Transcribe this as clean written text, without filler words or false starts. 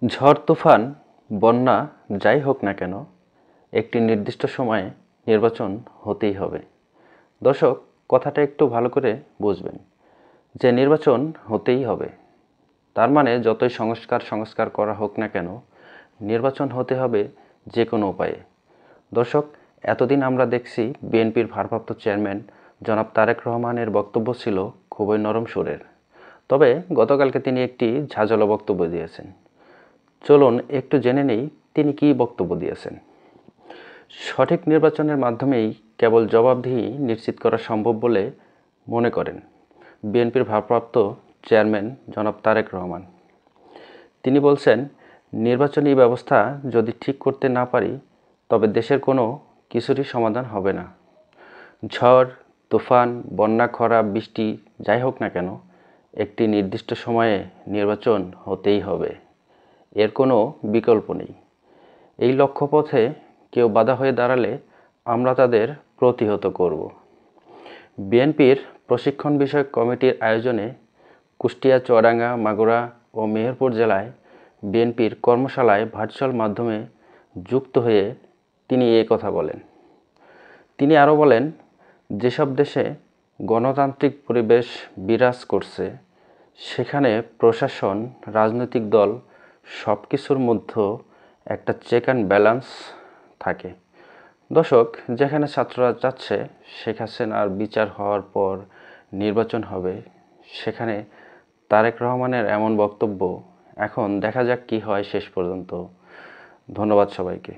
ঝড় তুফান বন্যা যাই হোক না কেন একটি নির্দিষ্ট সময়ে নির্বাচন হতেই হবে। দর্শক, কথাটা একটু ভালো করে বুঝবেন যে নির্বাচন হতেই হবে, তার মানে যতই সংস্কার করা হোক না কেন নির্বাচন হতে হবে যে কোনো উপায়ে। দর্শক, এতদিন আমরা দেখছি বিএনপির ভারপ্রাপ্ত চেয়ারম্যান জনাব তারেক রহমানের বক্তব্য ছিল খুবই নরম সুরের, তবে গতকালকে তিনি একটি ঝাঁঝালো বক্তব্য দিয়েছেন। চলুন একটু জেনে নেই তিনি কী বক্তব্য দিয়েছেন। সঠিক নির্বাচনের মাধ্যমেই কেবল জবাবদিহি নিশ্চিত করা সম্ভব বলে মনে করেন বিএনপির ভারপ্রাপ্ত চেয়ারম্যান জনাব তারেক রহমান। তিনি বলছেন, নির্বাচনী ব্যবস্থা যদি ঠিক করতে না পারি তবে দেশের কোনো কিছুরই সমাধান হবে না। ঝড় তুফান বন্যা খরা বৃষ্টি যাই হোক না কেন একটি নির্দিষ্ট সময়ে নির্বাচন হতেই হবে, এর কোনো বিকল্প নেই। এই লক্ষ্যপথে কেউ বাধা হয়ে দাঁড়ালে আমরা তাদের প্রতিহত করব। বিএনপির প্রশিক্ষণ বিষয়ক কমিটির আয়োজনে কুষ্টিয়া, চুয়াডাঙ্গা, মাগুরা ও মেহেরপুর জেলায় বিএনপির কর্মশালায় ভার্চুয়াল মাধ্যমে যুক্ত হয়ে তিনি এই কথা বলেন। তিনি আরও বলেন, যেসব দেশে গণতান্ত্রিক পরিবেশ বিরাজ করছে সেখানে প্রশাসন, রাজনৈতিক দল সব কিছুর মধ্যে একটা চেক অ্যান্ড ব্যালেন্স থাকে। দর্শক, যেখানে ছাত্ররা চাচ্ছে শেখ হাসিনার বিচার হওয়ার পর নির্বাচন হবে, সেখানে তারেক রহমানের এমন বক্তব্য, এখন দেখা যাক কি হয় শেষ পর্যন্ত। ধন্যবাদ সবাইকে।